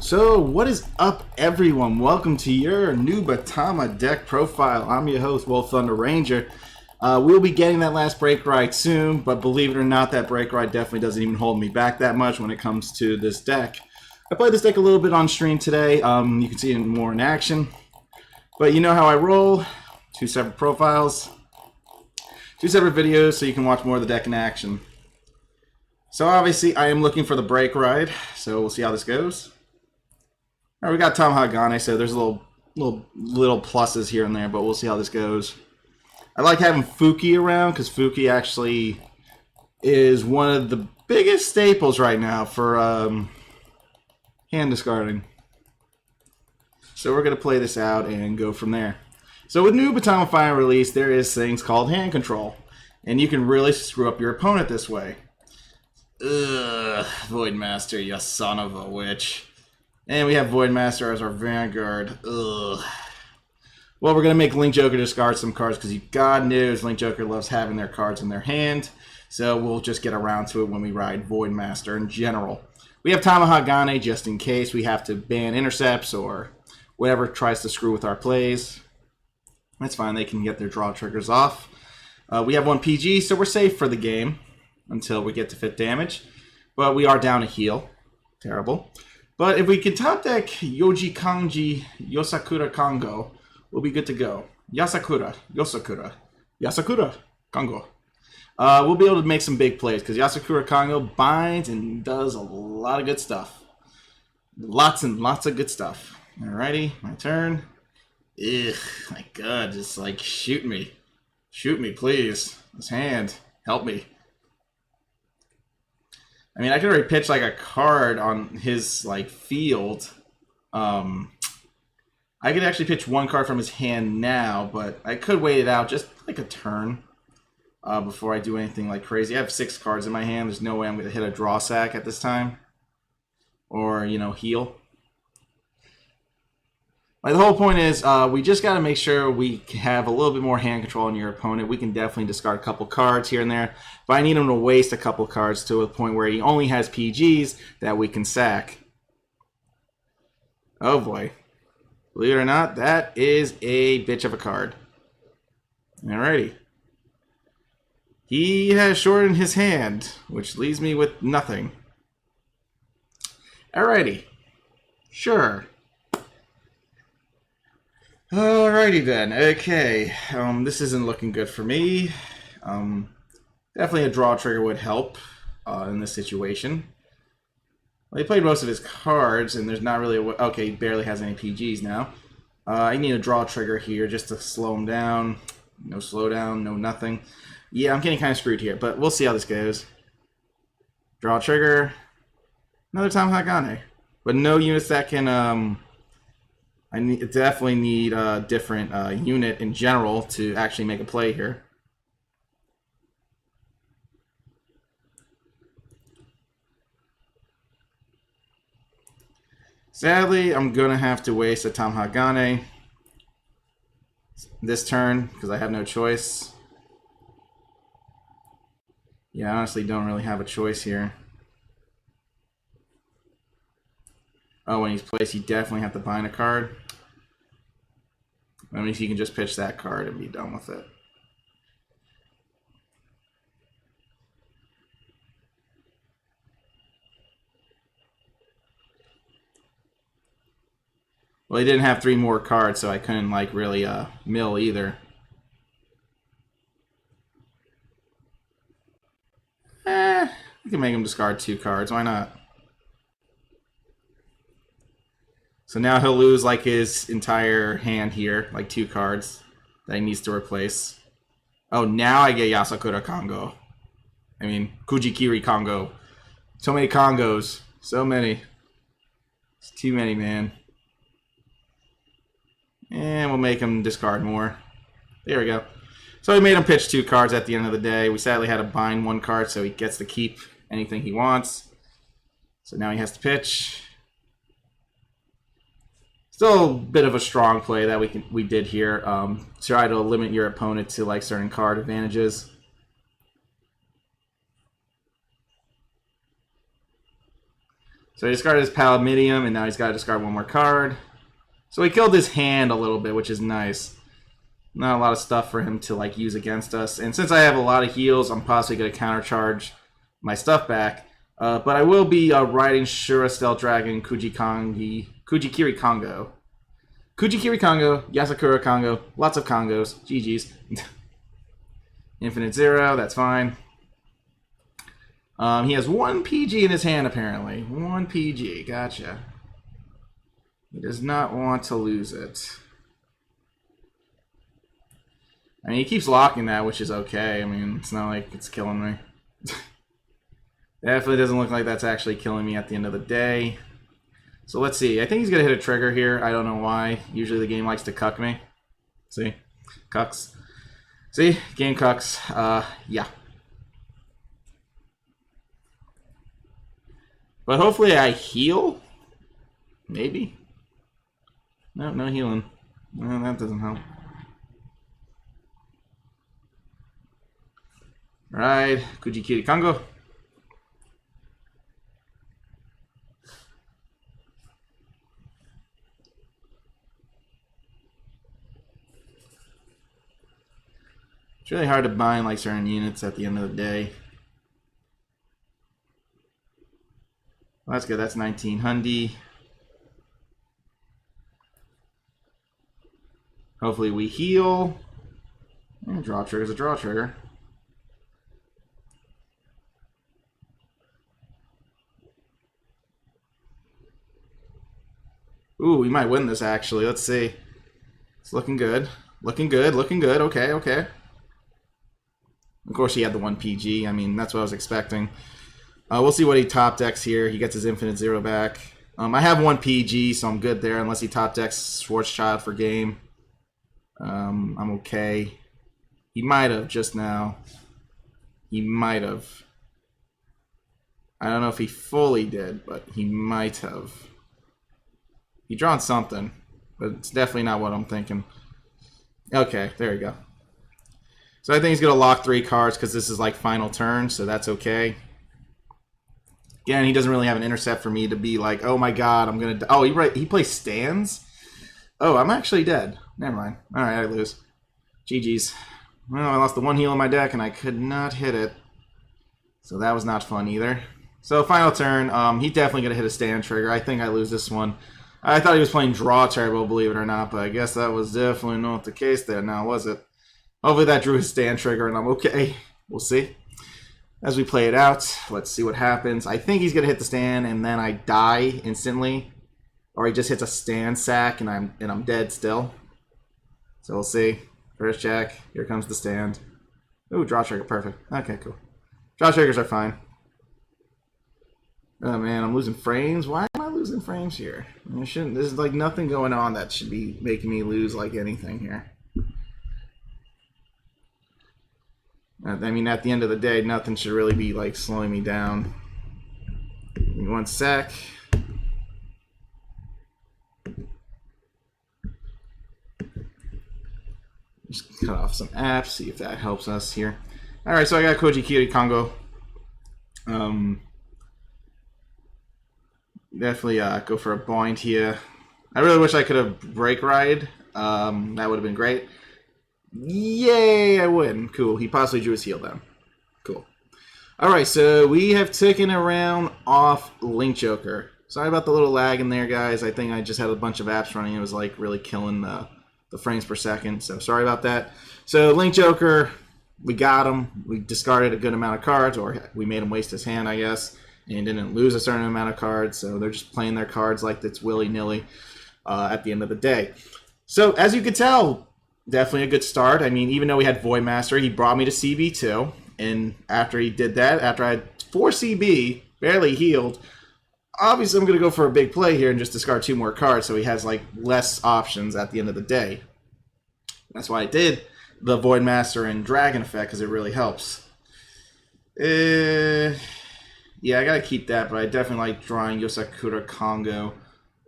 So, what is up, everyone? Welcome to your Nubatama deck profile. I'm your host, Wolf Thunder Ranger. We'll be getting that last break ride soon, but believe it or not, that break ride definitely doesn't even hold me back that much when it comes to this deck. I played this deck a little bit on stream today. You can see it more in action. But you know how I roll. 2 separate profiles. 2 separate videos so you can watch more of the deck in action. So obviously, I am looking for the break ride, so we'll see how this goes. All right, we got tamahagane, so there's little pluses here and there, but we'll see how this goes. I like having Fuki around because Fuki actually is one of the biggest staples right now for hand discarding. So we're going to play this out and go from there. So with Nubatama final release, there is things called hand control, and you can really screw up your opponent this way. Ugh, Voidmaster, you son of a witch. And we have Voidmaster as our Vanguard. Ugh. Well, we're going to make Link Joker discard some cards because God knows Link Joker loves having their cards in their hand. So we'll just get around to it when we ride Voidmaster in general. We have tamahagane just in case we have to ban intercepts or whatever tries to screw with our plays. That's fine. They can get their draw triggers off. We have 1 PG, so we're safe for the game until we get to fit damage. But we are down a heal. Terrible. But if we can top deck Yoji Kanji Yosakura Kongo, we'll be good to go. Yosakura, Kongo. We'll be able to make some big plays because Yosakura Kongo binds and does a lot of good stuff. Lots and lots of good stuff. Alrighty, my turn. Ugh, my God, just like shoot me. Shoot me, please. This hand, help me. I mean, I could already pitch like a card on his like field. I could actually pitch 1 card from his hand now, but I could wait it out just like a turn before I do anything like crazy. I have 6 cards in my hand. There's no way I'm going to hit a draw sack at this time, or heal. Like, the whole point is we just got to make sure we have a little bit more hand control on your opponent. We can definitely discard a couple cards here and there, but I need him to waste a couple cards to a point where he only has PGs that we can sack. Oh boy. Believe it or not, that is a bitch of a card. Alrighty. He has shortened his hand, which leaves me with nothing. Alrighty. Sure. Alrighty then. Okay. This isn't looking good for me. Definitely a draw trigger would help in this situation. Well, he played most of his cards, and there's not really a... Okay, he barely has any PGs now. I need a draw trigger here just to slow him down. No slowdown, no nothing. Yeah, I'm getting kind of screwed here, but we'll see how this goes. Draw trigger. Another tamahagane. But no units that can... definitely need a different unit in general to actually make a play here. Sadly, I'm going to have to waste a tamahagane this turn because I have no choice. Yeah, I honestly don't really have a choice here. Oh, when he's placed, you definitely have to bind a card. That means you can just pitch that card and be done with it. Well, he didn't have 3 more cards, so I couldn't like really mill either. We can make him discard 2 cards. Why not? So now he'll lose like his entire hand here, like 2 cards that he needs to replace. Oh, now I get Yasakura Kongo. I mean, Kuji Kongo. So many Kongos. So many. It's too many, man. And we'll make him discard more. There we go. So we made him pitch 2 cards at the end of the day. We sadly had to bind 1 card so he gets to keep anything he wants. So now he has to pitch. Still a bit of a strong play that we did here. Try to limit your opponent to like certain card advantages. So he discarded his Palladium, and now he's got to discard one more card. So he killed his hand a little bit, which is nice. Not a lot of stuff for him to like use against us. And since I have a lot of heals, I'm possibly going to countercharge my stuff back. But I will be riding Shura Stealth Dragon, Kujikiri Kongo. Kujikiri Kongo, Yasakura Kongo, lots of Kongos, GG's. Infinite Zero, that's fine. He has one PG in his hand, apparently. One PG, gotcha. He does not want to lose it. I mean, he keeps locking that, which is okay. I mean, it's not like it's killing me. Definitely doesn't look like that's actually killing me at the end of the day. So let's see. I think he's going to hit a trigger here. I don't know why. Usually the game likes to cuck me. See? Cucks. See? Game cucks. Yeah. But hopefully I heal? Maybe? No, no healing. Well, that doesn't help. Alright, Kujikiri Kongo. It's really hard to bind like certain units at the end of the day. Well, that's good. That's 19 Hundi. Hopefully we heal. And draw trigger is a draw trigger. Ooh, we might win this actually. Let's see. It's looking good. Looking good. Looking good. Okay, okay. Of course, he had the one PG. I mean, that's what I was expecting. We'll see what he top decks here. He gets his Infinite Zero back. I have one PG, so I'm good there. Unless he top decks Schwarzschild for game. I'm okay. He might have just now. He might have. I don't know if he fully did, but he might have. He drawn something, but it's definitely not what I'm thinking. Okay, there you go. So I think he's going to lock 3 cards because this is like final turn, so that's okay. Again, he doesn't really have an intercept for me to be like, oh my god, I'm going to... Oh, he plays stands? Oh, I'm actually dead. Never mind. Alright, I lose. GG's. Well, I lost the 1 heal in my deck and I could not hit it. So that was not fun either. So final turn, he's definitely going to hit a stand trigger. I think I lose this one. I thought he was playing Draw Turbo, believe it or not, but I guess that was definitely not the case there now, was it? Hopefully that drew his stand trigger and I'm okay. We'll see. As we play it out, let's see what happens. I think he's going to hit the stand and then I die instantly. Or he just hits a stand sack and I'm dead still. So we'll see. First check. Here comes the stand. Ooh, draw trigger. Perfect. Okay, cool. Draw triggers are fine. Oh man, I'm losing frames. Why am I losing frames here? I shouldn't. There's like nothing going on that should be making me lose like anything here. I mean, at the end of the day, nothing should really be like slowing me down. Give me 1 sec. Just cut off some apps, see if that helps us here. All right, so I got Kujikiri Kongo. Definitely go for a bind here. I really wish I could have break ride. That would have been great. Yay, I win. Cool. He possibly drew his heel down. Cool. Alright, so we have taken a round off Link Joker. Sorry about the little lag in there, guys. I think I just had a bunch of apps running. It was like really killing the frames per second. So sorry about that. So Link Joker, we got him. We discarded a good amount of cards, or we made him waste his hand, I guess, and didn't lose a certain amount of cards. So they're just playing their cards like it's willy-nilly at the end of the day. So as you could tell, definitely a good start. I mean, even though we had Voidmaster, he brought me to CB2. And after he did that, after I had 4 CB, barely healed, obviously I'm going to go for a big play here and just discard 2 more cards so he has like less options at the end of the day. That's why I did the Voidmaster and Dragon effect, because it really helps. Yeah, I got to keep that, but I definitely like drawing Yosakura Kongo.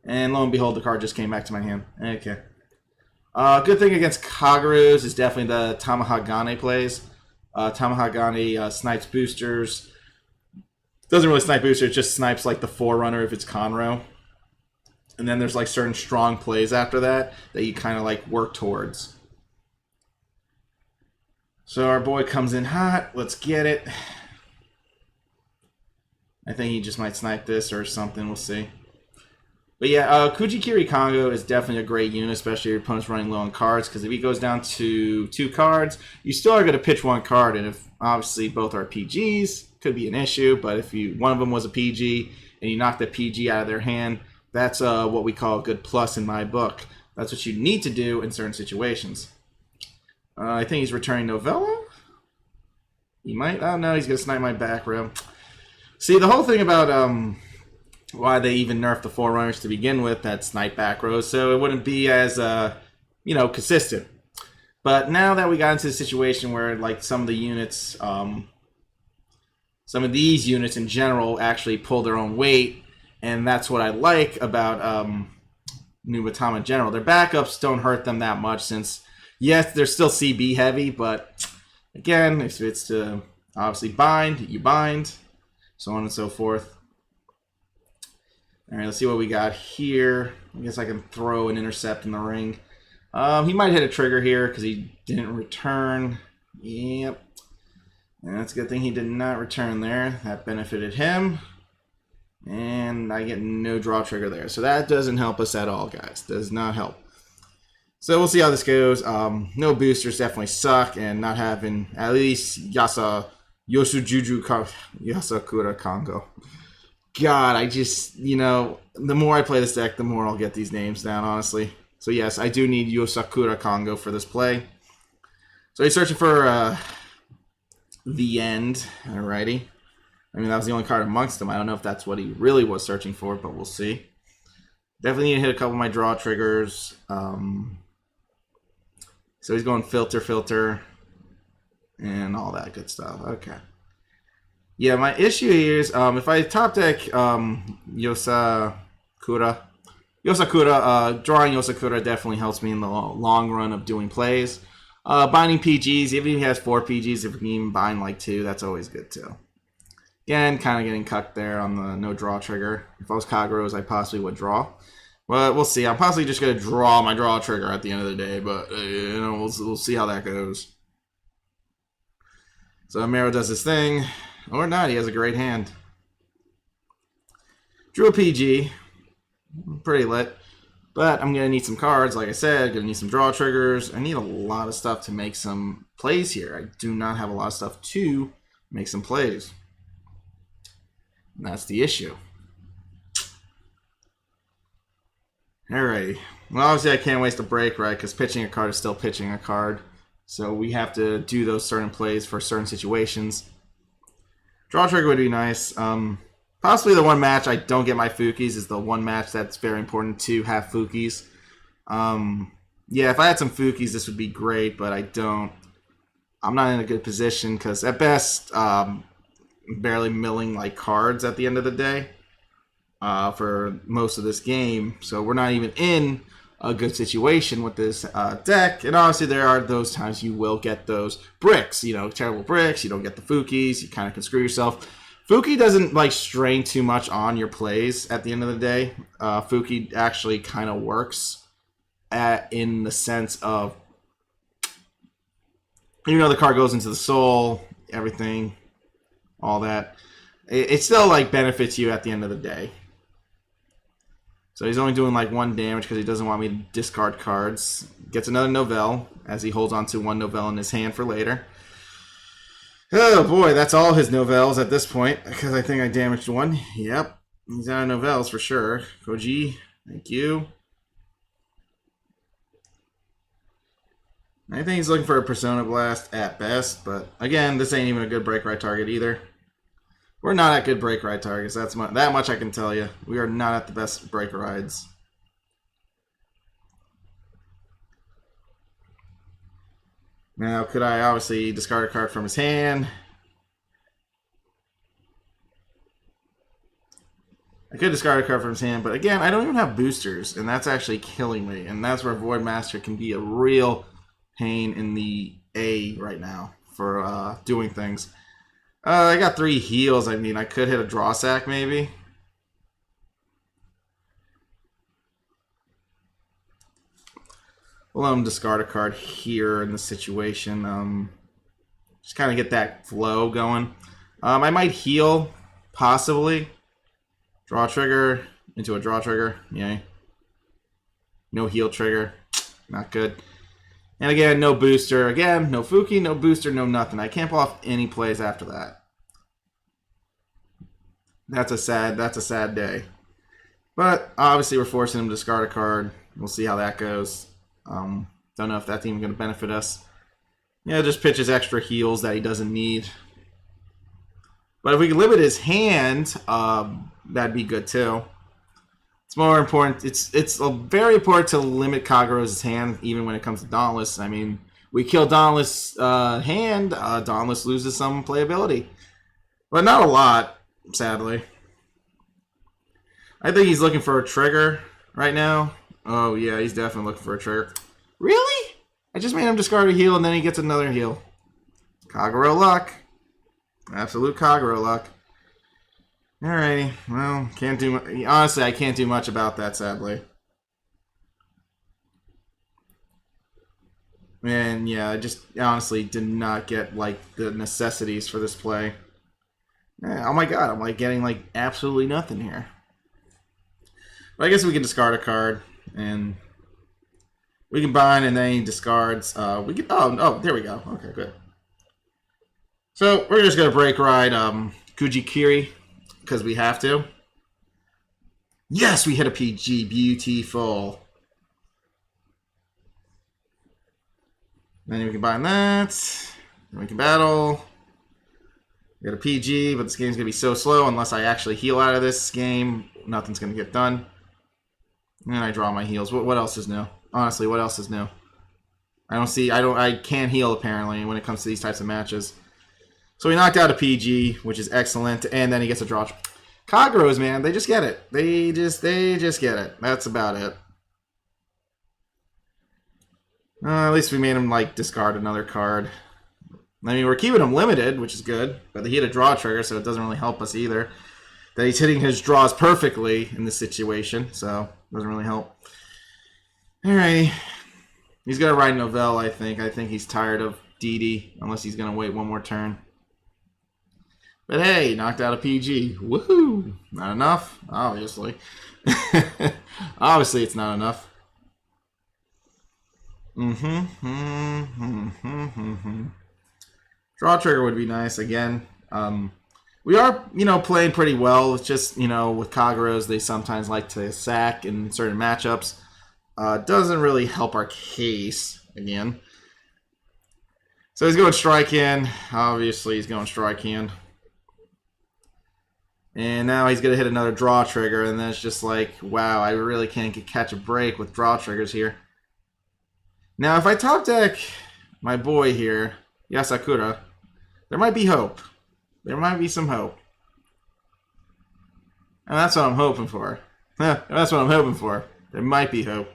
And lo and behold, the card just came back to my hand. Okay. Good thing against Kagurus is definitely the Tamahagane plays. Tamahagane snipes boosters. Doesn't really snipe booster, it just snipes like the Forerunner if it's Conroe. And then there's like certain strong plays after that that you kind of like work towards. So our boy comes in hot. Let's get it. I think he just might snipe this or something. We'll see. But yeah, Kuji Kiri Kongo is definitely a great unit, especially if your opponent's running low on cards, because if he goes down to 2 cards, you still are going to pitch 1 card, and if obviously both are PGs, could be an issue, but if one of them was a PG and you knock the PG out of their hand, that's what we call a good plus in my book. That's what you need to do in certain situations. I think he's returning Novella. He might. Oh no, he's going to snipe my back row. See, the whole thing about why they even nerfed the Forerunners to begin with, that snipe back rows, so it wouldn't be as, consistent. But now that we got into the situation where, like, some of the units, some of these units in general actually pull their own weight, and that's what I like about Nubatama in general. Their backups don't hurt them that much since, yes, they're still CB heavy, but again, if it's to obviously bind, you bind, so on and so forth. All right, let's see what we got here. I guess I can throw an intercept in the ring. He might hit a trigger here because he didn't return. Yep. And that's a good thing he did not return there. That benefited him. And I get no draw trigger there. So that doesn't help us at all, guys. Does not help. So we'll see how this goes. No boosters definitely suck. And not having at least Yasakura Kongo. God, I just, the more I play this deck, the more I'll get these names down, honestly. So yes, I do need Yosakura Kongo for this play. So he's searching for the end. Alrighty. I mean, that was the only card amongst them. I don't know if that's what he really was searching for, but we'll see. Definitely need to hit a couple of my draw triggers. So he's going filter, and all that good stuff. Okay. Yeah, my issue here is if I top deck Yosakura, drawing Yosakura definitely helps me in the long run of doing plays. Binding PGs, even if he has 4 PGs, if we can even bind like 2, that's always good too. Again, kind of getting cucked there on the no draw trigger. If I was Kagros, I possibly would draw. But we'll see. I'm possibly just going to draw my draw trigger at the end of the day, but we'll see how that goes. So Amaro does his thing. Or not, he has a great hand. Drew a PG. Pretty lit. But I'm going to need some cards, like I said. Going to need some draw triggers. I need a lot of stuff to make some plays here. I do not have a lot of stuff to make some plays. And that's the issue. Alrighty. Well, obviously I can't waste a break, right? Because pitching a card is still pitching a card. So we have to do those certain plays for certain situations. Draw trigger would be nice. Possibly the one match I don't get my Fukis is the one match that's very important to have Fukis. Yeah, if I had some Fukis, this would be great, but I don't. I'm not in a good position because at best, barely milling like cards at the end of the day for most of this game. So we're not even in a good situation with this deck. And obviously there are those times you will get those bricks, terrible bricks. You don't get the Fukis. You kind of can screw yourself. Fuki doesn't like strain too much on your plays at the end of the day. Fuki actually kind of works in the sense of, the card goes into the soul, everything, all that. It still like benefits you at the end of the day. So he's only doing like 1 damage because he doesn't want me to discard cards. Gets another Novell as he holds on to 1 Novell in his hand for later. Oh boy, that's all his Novels at this point because I think I damaged 1. Yep, he's out of Novels for sure. Koji, thank you. I think he's looking for a Persona Blast at best, but again, this ain't even a good break right target either. We're not at good break ride targets. That much I can tell you. We are not at the best break rides. Now, could I obviously discard a card from his hand? I could discard a card from his hand, but again, I don't even have boosters, and that's actually killing me. And that's where Void Master can be a real pain in the A right now for doing things. I got 3 heals. I mean, I could hit a draw sack maybe. We'll let him discard a card here in the situation. Just kind of get that flow going. I might heal, possibly. Draw trigger into a draw trigger. Yay. No heal trigger. Not good. And again, no booster. Again, no Fuki, no booster, no nothing. I can't pull off any plays after that. That's a sad day. But obviously we're forcing him to discard a card. We'll see how that goes. Don't know if that's even going to benefit us. Yeah, just pitches extra heals that he doesn't need. But if we can limit his hand, that'd be good too. It's more important. It's very important to limit Kagura's hand, even when it comes to Dauntless. I mean, we kill Dauntless hand, Dauntless loses some playability, but not a lot, sadly. I think he's looking for a trigger right now. Oh yeah, he's definitely looking for a trigger. Really? I just made him discard a heal, and then he gets another heal. Kagura luck. Absolute Kagura luck. Alrighty, well, can't do much. Honestly, I can't do much about that, sadly. And yeah, I just honestly did not get like the necessities for this play. Oh my god, I'm like getting like absolutely nothing here. But I guess we can discard a card and we can bind, and then he discards. We can. Oh, there we go. Okay, good. So we're just gonna break ride Kuji Kiri. Because we have to. Yes, we hit a PG. Beautiful. Then we can bind that. Then we can battle. We got a PG, but this game's going to be so slow unless I actually heal out of this game. Nothing's going to get done. And I draw my heals. What else is new? Honestly, what else is new? I can't heal apparently when it comes to these types of matches. So we knocked out a PG, which is excellent, and then he gets a draw. Kaguras, man, they just get it. They just get it. That's about it. At least we made him like discard another card. I mean, we're keeping him limited, which is good, but he hit a draw trigger, so it doesn't really help us either. That he's hitting his draws perfectly in this situation, so it doesn't really help. Alrighty. He's gonna ride Novell, I think. I think he's tired of DD, unless he's gonna wait one more turn. But hey, knocked out a PG. Woohoo! Not enough? Obviously. Obviously it's not enough. Draw trigger would be nice again. We are, playing pretty well. It's just, with Kaguras, they sometimes like to sack in certain matchups. Doesn't really help our case, again. So he's going strike in. Obviously, he's going strike in. And now he's going to hit another draw trigger, and then it's just like, wow, I really can't catch a break with draw triggers here. Now, if I top deck my boy here, Yasakura, there might be hope. There might be some hope. And that's what I'm hoping for. That's what I'm hoping for. There might be hope.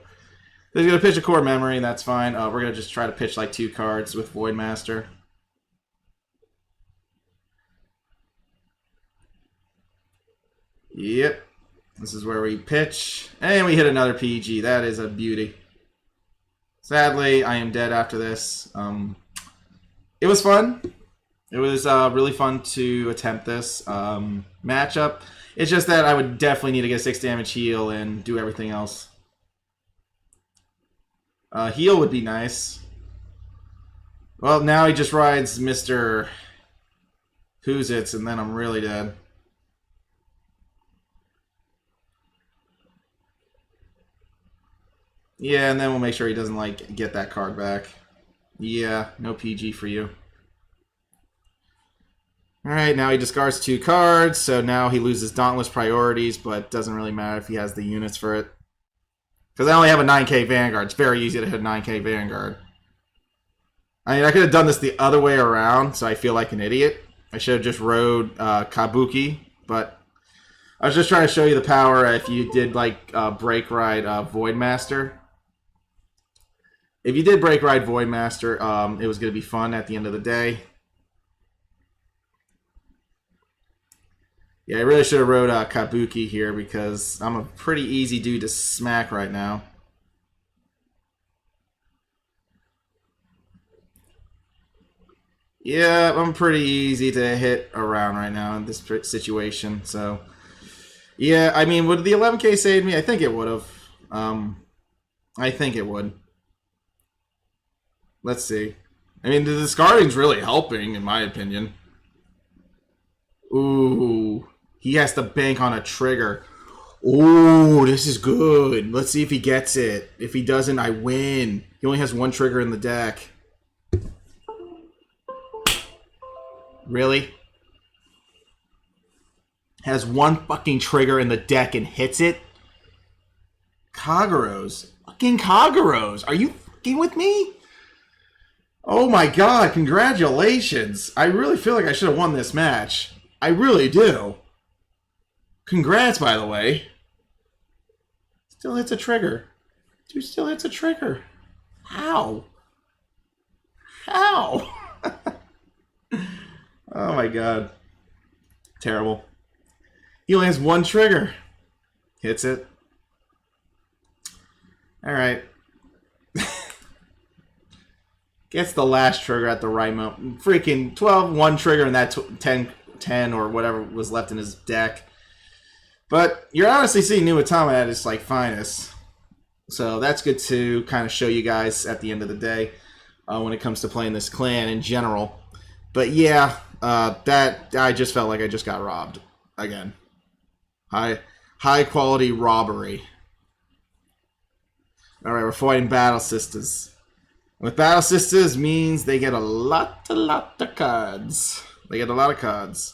He's going to pitch a core memory, that's fine. We're going to just try to pitch like 2 cards with Voidmaster. Yep. This is where we pitch. And we hit another PG. That is a beauty. Sadly, I am dead after this. It was fun. It was really fun to attempt this matchup. It's just that I would definitely need to get a 6 damage heal and do everything else. Heal would be nice. Well, now he just rides Mr. Who's It's, and then I'm really dead. Yeah, and then we'll make sure he doesn't, like, get that card back. Yeah, no PG for you. Alright, now he discards 2 cards, so now he loses Dauntless priorities, but it doesn't really matter if he has the units for it. Because I only have a 9k Vanguard. It's very easy to hit a 9k Vanguard. I mean, I could have done this the other way around, so I feel like an idiot. I should have just rode Kabuki, but I was just trying to show you the power if you did, like, Break Ride Voidmaster. If you did Break Ride Voidmaster, it was going to be fun at the end of the day. Yeah, I really should have wrote Kabuki here because I'm a pretty easy dude to smack right now. Yeah, I'm pretty easy to hit around right now in this situation. So, yeah, I mean, would the 11K save me? I think it would have. I think it would. Let's see. I mean, the discarding's really helping, in my opinion. Ooh. He has to bank on a trigger. Ooh, this is good. Let's see if he gets it. If he doesn't, I win. He only has one trigger in the deck. Really? Has one fucking trigger in the deck and hits it? Kagura's. Fucking Kagura's. Are you fucking with me? Oh my god, congratulations. I really feel like I should have won this match. I really do. Congrats, by the way. Still hits a trigger. Dude still hits a trigger. How? How? Oh my god. Terrible. He only has one trigger. Hits it. Alright. Gets the last trigger at the right moment. Freaking 12, one trigger, and that 10 or whatever was left in his deck. But you're honestly seeing Nubatama at its like finest. So that's good to kind of show you guys at the end of the day when it comes to playing this clan in general. But yeah, that I just felt like I just got robbed again. High quality robbery. All right, we're fighting Battle Sisters. With Battle Sisters means they get a lot of cards. They get a lot of cards.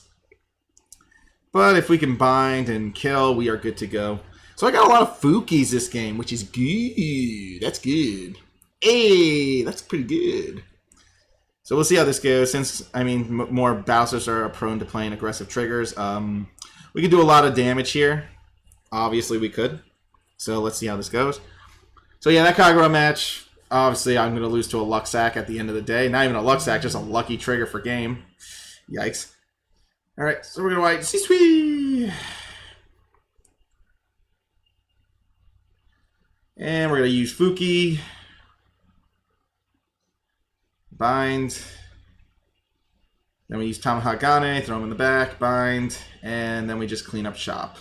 But if we can bind and kill, we are good to go. So I got a lot of Fukis this game, which is good. That's good. Hey, that's pretty good. So we'll see how this goes. Since, I mean, more Battlesters are prone to playing aggressive triggers. We could do a lot of damage here. Obviously, we could. So let's see how this goes. So yeah, that Kagura match, obviously I'm going to lose to a luck sack at the end of the day. Not even a luck sack, just a lucky trigger for game. Yikes. Alright, so we're going to white. Sweet. And we're going to use Fuki. Bind. Then we use Tamahagane, throw him in the back, bind, and then we just clean up shop.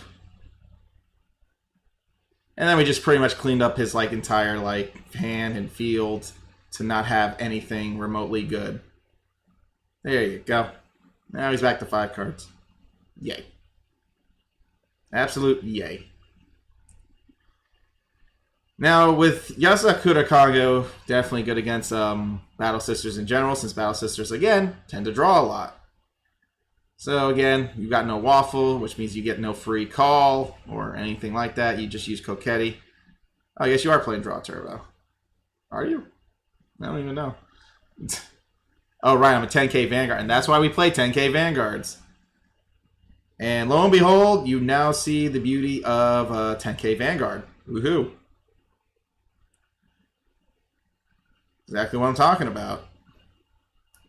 And then we just pretty much cleaned up his like entire like hand and field to not have anything remotely good. There you go. Now he's back to 5 cards. Yay. Absolute yay. Now with Yasakura Kago, definitely good against Battle Sisters in general, since Battle Sisters again tend to draw a lot. So again, you've got no waffle, which means you get no free call or anything like that. You just use Coquetti. I guess you are playing Draw Turbo. Are you? I don't even know. Oh, right, I'm a 10K Vanguard, and that's why we play 10K Vanguards. And lo and behold, you now see the beauty of a 10K Vanguard. Woohoo. Exactly what I'm talking about.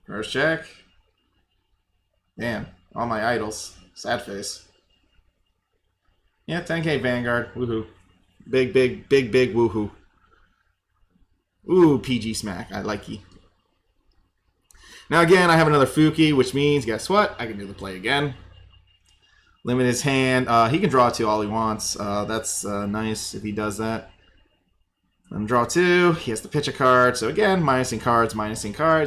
First check. Damn, all my idols. Sad face. Yeah, 10K Vanguard. Woohoo. Big woohoo. Ooh, PG smack. I like you. Now again, I have another Fuki, which means, guess what? I can do the play again. Limit his hand. He can draw 2 all he wants. That's nice if he does that. Let him draw 2. He has to pitch a card. So again, minusing cards,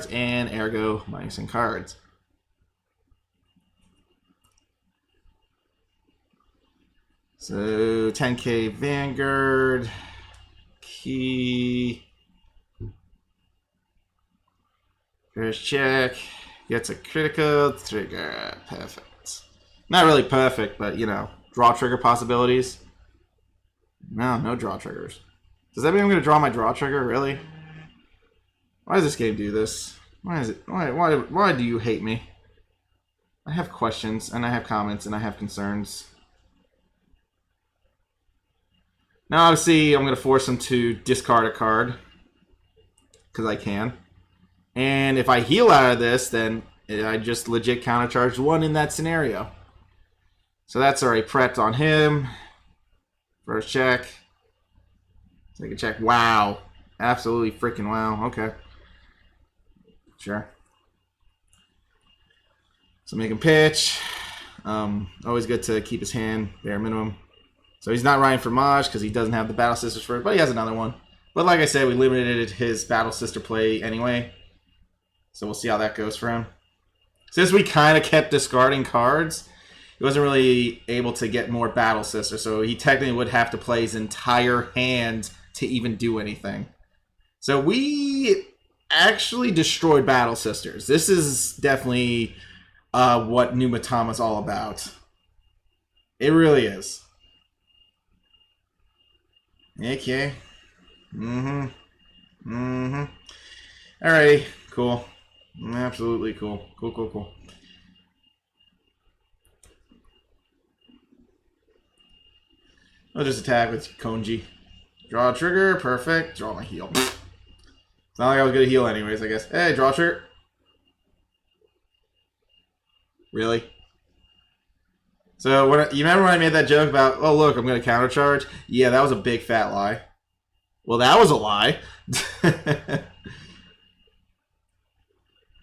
and ergo, minusing cards. So 10K Vanguard. Key. First check. Gets a critical trigger. Perfect. Not really perfect, but, you know, draw trigger possibilities. No draw triggers. Does that mean I'm going to draw my draw trigger? Really? Why does this game do this? Why is it? Why do you hate me? I have questions, and I have comments, and I have concerns. Now, obviously, I'm going to force him to discard a card. Because I can. And if I heal out of this, then I just legit countercharge 1 in that scenario. So that's already prepped on him. First check. Second check. Wow. Absolutely freaking wow. Okay. Sure. So make him pitch. Always good to keep his hand bare minimum. So he's not riding for Maj because he doesn't have the Battle Sisters for it, but he has another one. But like I said, we limited his Battle Sister play anyway. So we'll see how that goes for him. Since we kind of kept discarding cards, he wasn't really able to get more Battle Sister, so he technically would have to play his entire hand to even do anything. So we actually destroyed Battle Sisters. This is definitely what Nubatama is all about. It really is. Okay. Alrighty. Cool. Absolutely cool. Cool. I'll just attack with Konji. Draw a trigger. Perfect. Draw my heal. It's not like I was going to heal anyways, I guess. Hey, draw a trigger. Really? So, you remember when I made that joke about, oh, look, I'm going to countercharge? Yeah, that was a big fat lie. Well, that was a lie.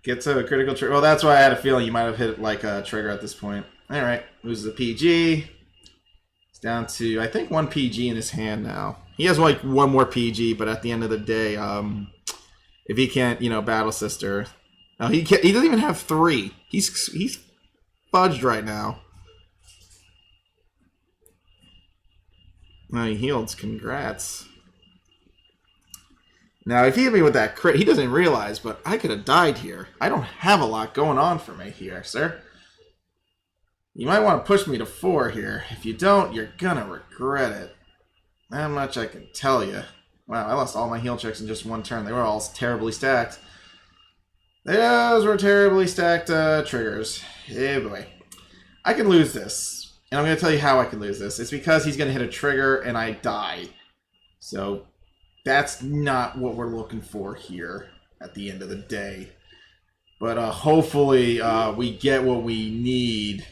Gets a critical trigger. Well, that's why I had a feeling you might have hit like a trigger at this point. All right, loses a PG. It's down to, I think, 1 PG in his hand now. He has like 1 more PG, but at the end of the day, if he can't, Battle Sister, he doesn't even have 3. He's fudged right now. No, he healed. Congrats. Now, if he hit me with that crit, he doesn't realize, but I could have died here. I don't have a lot going on for me here, sir. You might want to push me to 4 here. If you don't, you're gonna regret it. That much I can tell you. Wow, I lost all my heal checks in just 1 turn. They were all terribly stacked. Those were terribly stacked triggers. Hey, boy. I can lose this. And I'm going to tell you how I can lose this. It's because he's going to hit a trigger and I die. So that's not what we're looking for here at the end of the day. But hopefully we get what we need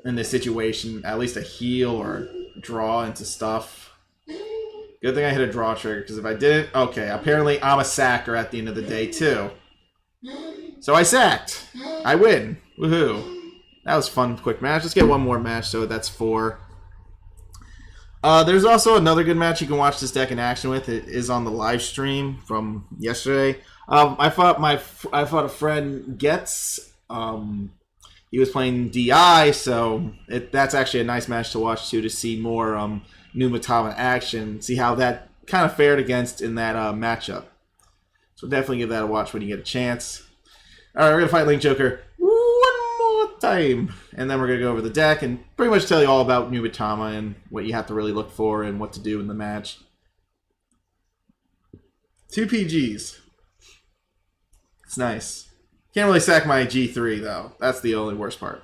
in this situation. At least a heal or draw into stuff. Good thing I hit a draw trigger, because if I didn't... Okay, apparently I'm a sacker at the end of the day too. So I sacked. I win. Woohoo. That was a fun, quick match. Let's get 1 more match, so that's 4. There's also another good match you can watch this deck in action with. It is on the live stream from yesterday. I fought a friend Getz. He was playing DI, so that's actually a nice match to watch too, to see more Nubatama action, see how that kind of fared against in that matchup. So definitely give that a watch when you get a chance. All right, we're gonna fight Link Joker time, and then we're going to go over the deck and pretty much tell you all about Nubatama and what you have to really look for and what to do in the match. 2 PGs. It's nice. Can't really sack my G3 though. That's the only worst part.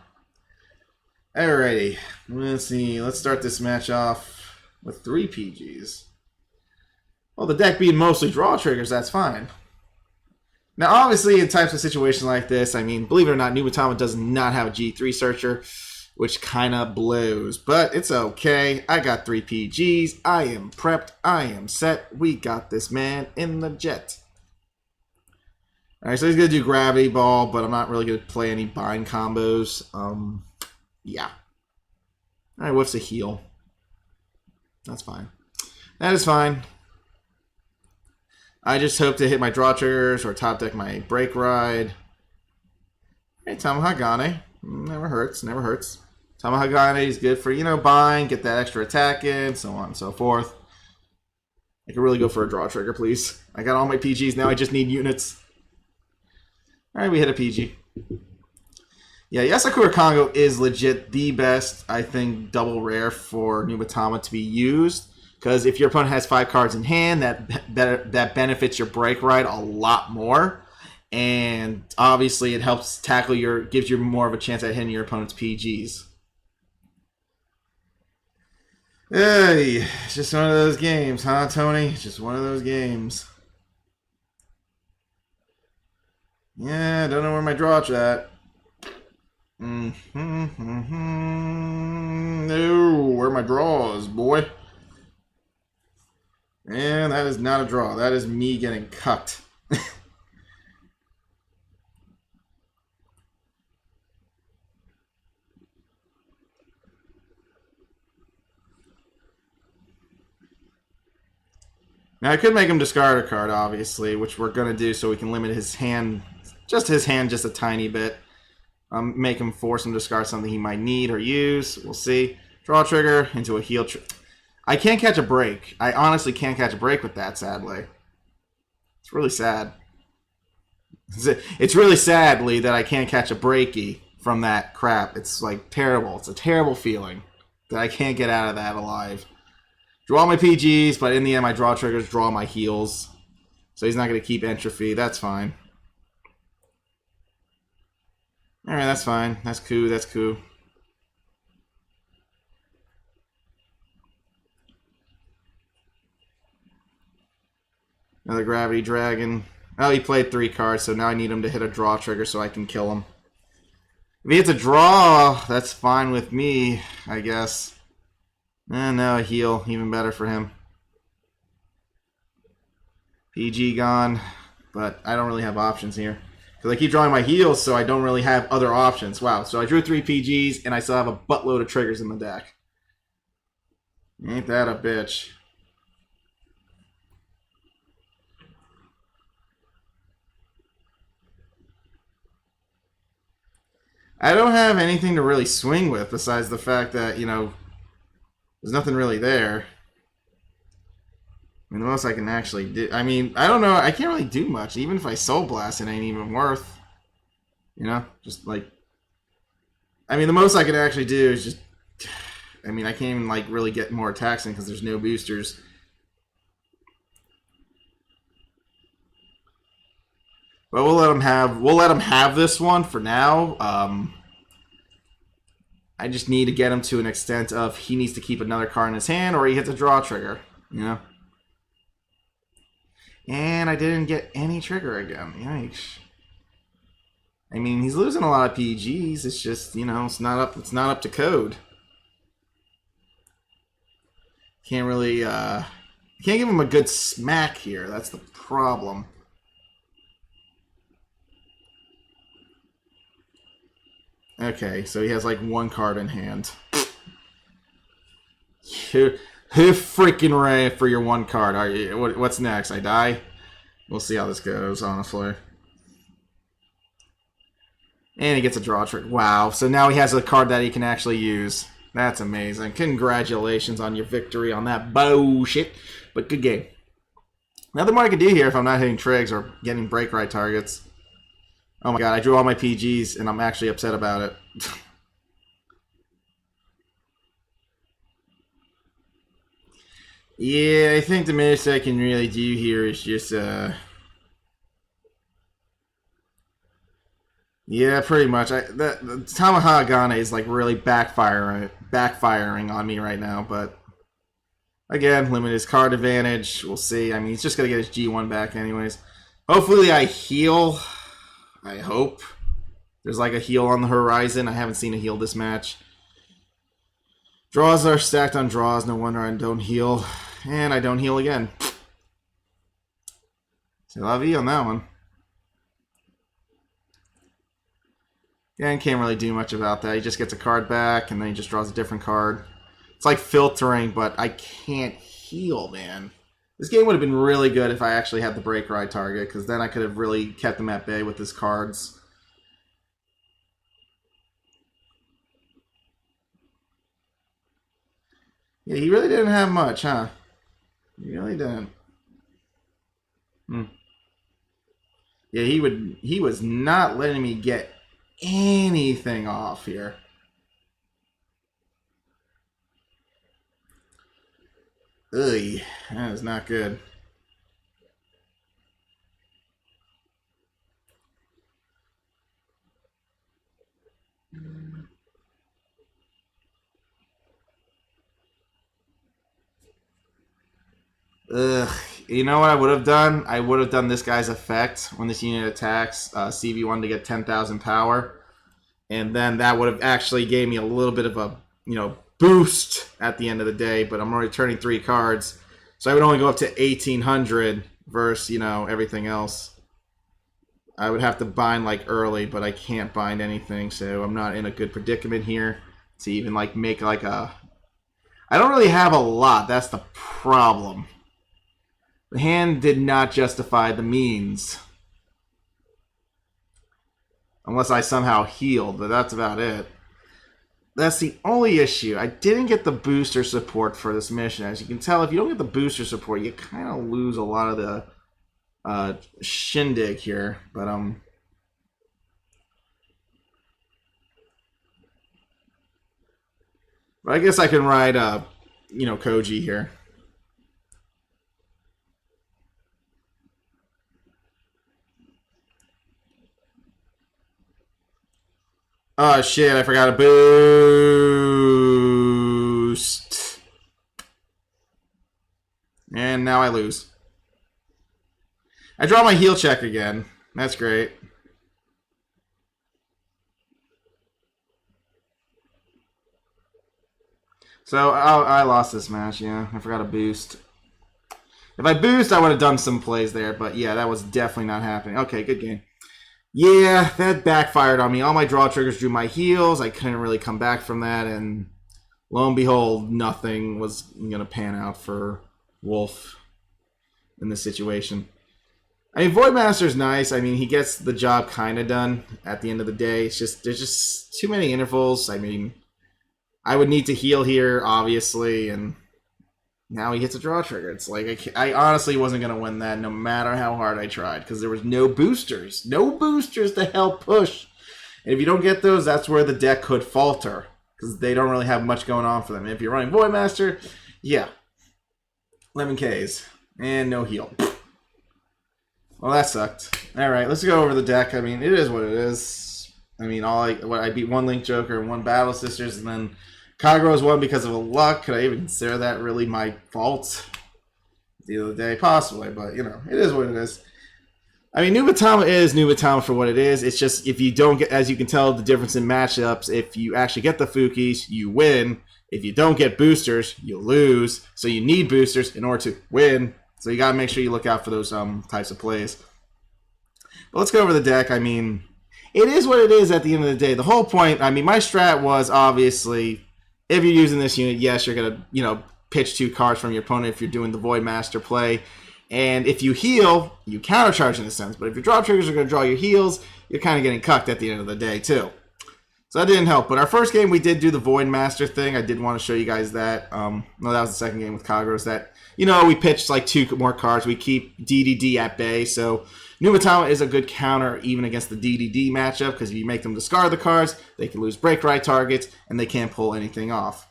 Alrighty. Let's see. Let's start this match off with 3 PGs. Well, the deck being mostly draw triggers, that's fine. Now, obviously, in types of situations like this, I mean, believe it or not, Nubatama does not have a G3 searcher, which kind of blows. But it's okay. I got 3 PGs. I am prepped. I am set. We got this man in the jet. Alright, so he's going to do Gravity Ball, but I'm not really going to play any bind combos. Yeah. Alright, what's a heal? That's fine. That is fine. I just hope to hit my draw triggers or top deck my break ride. Hey, tamahagane. Never hurts, never hurts. Tamahagane is good for, bind, get that extra attack in, so on and so forth. I could really go for a draw trigger, please. I got all my PGs, now I just need units. Alright, we hit a PG. Yeah, Yasakura Kongo is legit the best, I think, double rare for Nubatama to be used. Because if your opponent has 5 cards in hand, that benefits your break ride a lot more. And obviously it helps tackle gives you more of a chance at hitting your opponent's PGs. Hey, it's just one of those games, huh, Tony? Just one of those games. Yeah, don't know where my draw's at. No, where are my draws, boy? And that is not a draw. That is me getting cucked. Now, I could make him discard a card, obviously, which we're going to do so we can limit his hand just a tiny bit. Make him force him to discard something he might need or use. We'll see. Draw trigger into a heal trigger. I can't catch a break. I honestly can't catch a break with that, sadly. It's really sad. It's really sadly that I can't catch a breaky from that crap. It's like terrible. It's a terrible feeling that I can't get out of that alive. Draw my PGs, but in the end my draw triggers draw my heals. So he's not going to keep entropy. That's fine. Alright, that's fine. That's cool. That's cool. Another Gravity Dragon. Oh, he played 3 cards, so now I need him to hit a draw trigger so I can kill him. If he hits a draw, that's fine with me, I guess. No, a heal. Even better for him. PG gone, but I don't really have options here. Because I keep drawing my heals, so I don't really have other options. Wow, so I drew 3 PGs, and I still have a buttload of triggers in the deck. Ain't that a bitch. I don't have anything to really swing with besides the fact that, you know, there's nothing really there. I mean, the most I can actually do... I mean, I don't know. I can't really do much. Even if I Soul Blast, it ain't even worth... You know? Just, like... I mean, the most I can actually do is just... I mean, I can't even, like, really get more attacks in because there's no boosters. But we'll let him have this one for now. I just need to get him to an extent of he needs to keep another card in his hand or he hits a draw trigger, you know? And I didn't get any trigger again. Yikes. I mean, he's losing a lot of PGs. It's just, you know, it's not up to code. Can't really can't give him a good smack here. That's the problem. Okay, so he has like 1 card in hand. Who freaking ran for your 1 card? Are you, what's next? I die? We'll see how this goes, honestly. And he gets a draw trick. Wow, so now he has a card that he can actually use. That's amazing. Congratulations on your victory on that bullshit. But good game. Nothing more I can do here if I'm not hitting trigs or getting break right targets. Oh my god, I drew all my PGs and I'm actually upset about it. Yeah, I think the most I can really do here is just, yeah, pretty much. The tamahagane is like really backfiring on me right now, but again, limit his card advantage. We'll see. I mean, he's just gonna get his G1 back anyways. Hopefully I heal. I hope. There's like a heal on the horizon. I haven't seen a heal this match. Draws are stacked on draws. No wonder I don't heal. And I don't heal again. C'est la vie on that one. Dan can't really do much about that. He just gets a card back, and then he just draws a different card. It's like filtering, but I can't heal, man. This game would have been really good if I actually had the break ride target, because then I could have really kept him at bay with his cards. Yeah, he really didn't have much, huh? He really didn't. Yeah, he was not letting me get anything off here. Ugh, that is not good. Ugh. You know what I would have done? I would have done this guy's effect when this unit attacks CV1 to get 10,000 power. And then that would have actually gave me a little bit of a, boost at the end of the day. But I'm already turning 3 cards. So I would only go up to 1,800 versus, everything else. I would have to bind like early, but I can't bind anything. So I'm not in a good predicament here to even like make like a... I don't really have a lot. That's the problem. The hand did not justify the means. Unless I somehow healed, but that's about it. That's the only issue. I didn't get the booster support for this mission. As you can tell, if you don't get the booster support, you kind of lose a lot of the shindig here. But I guess I can ride Koji here. Oh shit, I forgot a boost. And now I lose. I draw my heal check again. That's great. So I lost this match, yeah. I forgot a boost. If I boost, I would have done some plays there, but yeah, that was definitely not happening. Okay, good game. Yeah, that backfired on me. All my draw triggers drew my heals. I couldn't really come back from that, and lo and behold, nothing was going to pan out for Wolf in this situation. I mean, Voidmaster's nice. I mean, he gets the job kind of done at the end of the day. It's just there's just too many intervals. I mean, I would need to heal here, obviously, and now he hits a draw trigger. It's like I honestly wasn't going to win that no matter how hard I tried because there was no boosters. No boosters to help push. And if you don't get those, that's where the deck could falter because they don't really have much going on for them. And if you're running Voidmaster, yeah. 11 Ks. And no heal. Well, that sucked. Alright, let's go over the deck. I mean, it is what it is. I mean, I beat 1 Link Joker and 1 Battle Sisters, and then Kagro's won because of a luck. Could I even consider that really my fault at the end of the day? Possibly, but, it is what it is. I mean, Nubatama is Nubatama for what it is. It's just, if you don't get, as you can tell, the difference in matchups, if you actually get the Fukis, you win. If you don't get boosters, you lose. So you need boosters in order to win. So you got to make sure you look out for those types of plays. But let's go over the deck. I mean, it is what it is at the end of the day. The whole point, I mean, my strat was obviously... If you're using this unit, yes, you're going to, pitch 2 cards from your opponent if you're doing the Voidmaster play. And if you heal, you countercharge in a sense. But if your draw triggers are going to draw your heals, you're kind of getting cucked at the end of the day, too. So that didn't help. But our first game, we did do the Voidmaster thing. I did want to show you guys that. No, that was the second game with Kagros. That, we pitched like 2 more cards. We keep DDD at bay. So Nubatama is a good counter even against the DDD matchup because if you make them discard the cards, they can lose break right targets and they can't pull anything off.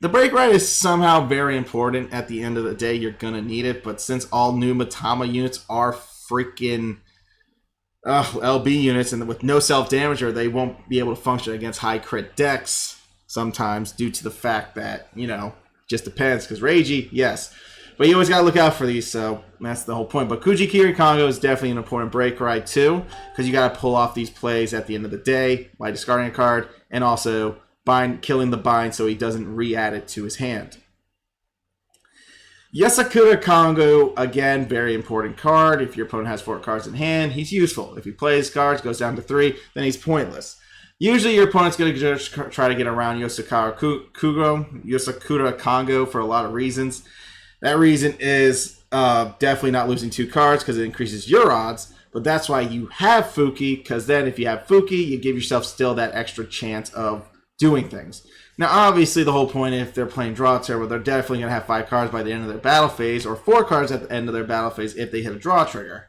The break right is somehow very important at the end of the day. You're going to need it, but since all Nubatama units are freaking LB units and with no self-damager, they won't be able to function against high crit decks sometimes due to the fact that, just depends because Reiji, yes. But you always got to look out for these, so that's the whole point. But Kuji Kiri Kongo is definitely an important break ride, too, because you got to pull off these plays at the end of the day by discarding a card and also killing the bind so he doesn't re-add it to his hand. Yasakura Kongo, again, very important card. If your opponent has 4 cards in hand, he's useful. If he plays cards, goes down to 3, then he's pointless. Usually your opponent's going to just try to get around Yasakura Kongo for a lot of reasons. That reason is definitely not losing 2 cards because it increases your odds. But that's why you have Fuki, because then if you have Fuki, you give yourself still that extra chance of doing things. Now, obviously, the whole point, if they're playing Draw Turbo, they're definitely going to have 5 cards by the end of their battle phase, or 4 cards at the end of their battle phase if they hit a draw trigger.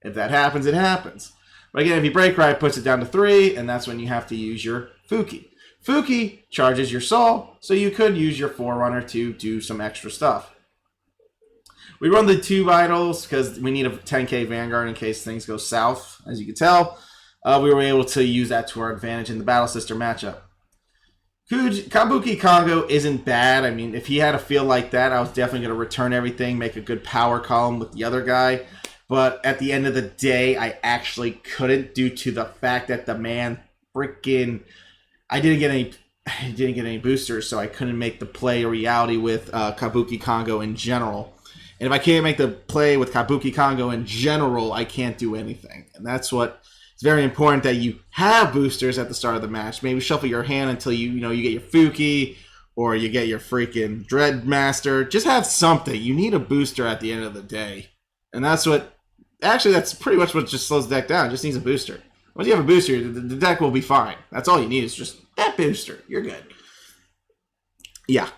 If that happens, it happens. But again, if you break right, it puts it down to 3, and that's when you have to use your Fuki. Fuki charges your soul, so you could use your Forerunner to do some extra stuff. We run the 2 Vitals because we need a 10k Vanguard in case things go south, as you can tell. We were able to use that to our advantage in the Battle Sister matchup. Kabuki Kongo isn't bad. I mean, if he had a feel like that, I was definitely going to return everything, make a good power column with the other guy. But at the end of the day, I actually couldn't due to the fact that the man freaking... I didn't get any boosters, so I couldn't make the play a reality with Kabuki Kongo in general. And if I can't make the play with Kabuki Kongo in general, I can't do anything. And that's what... It's very important that you have boosters at the start of the match. Maybe shuffle your hand until you get your Fuki or you get your freaking Dreadmaster. Just have something. You need a booster at the end of the day. And that's what... Actually, that's pretty much what just slows the deck down. It just needs a booster. Once you have a booster, the deck will be fine. That's all you need is just that booster. You're good. Yeah.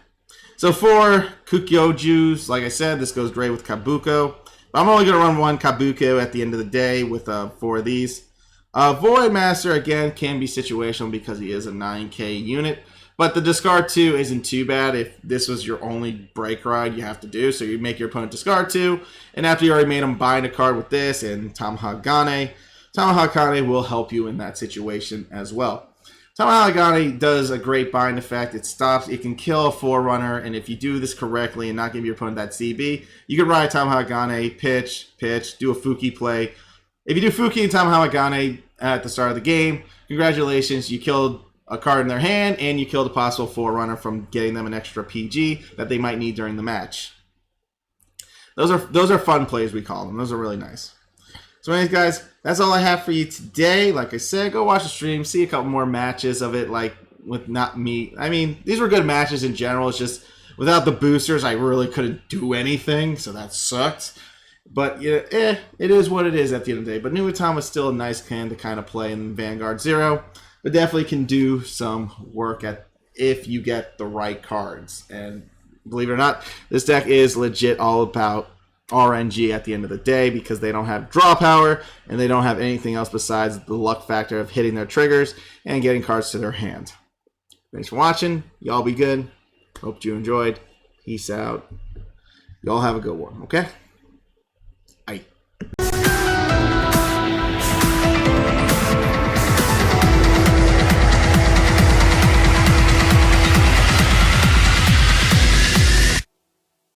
So for Kukyoju's, like I said, this goes great with Kabuko. I'm only going to run one Kabuko at the end of the day with 4 of these. Void Master, again, can be situational because he is a 9k unit. But the discard 2 isn't too bad if this was your only break ride you have to do. So you make your opponent discard 2. And after you already made him bind a card with this and Tamahagane, Tamahagane will help you in that situation as well. Tamahagane does a great bind effect. It can kill a Forerunner, and if you do this correctly and not give your opponent that CB, you can ride Tamahagane, pitch, do a Fuki play. If you do Fuki and Tamahagane at the start of the game, congratulations, you killed a card in their hand, and you killed a possible Forerunner from getting them an extra PG that they might need during the match. Those are fun plays, we call them. Those are really nice. So anyways, guys, that's all I have for you today. Like I said, go watch the stream, see a couple more matches of it, like with not me. I mean, these were good matches in general. It's just without the boosters, I really couldn't do anything, so that sucked. But yeah, it is what it is at the end of the day. But Nubatama is still a nice hand to kind of play in Vanguard 0, but definitely can do some work if you get the right cards. And believe it or not, this deck is legit all about RNG at the end of the day because they don't have draw power and they don't have anything else besides the luck factor of hitting their triggers and getting cards to their hand. Thanks for watching. Y'all be good. Hope you enjoyed. Peace out. Y'all have a good one, okay?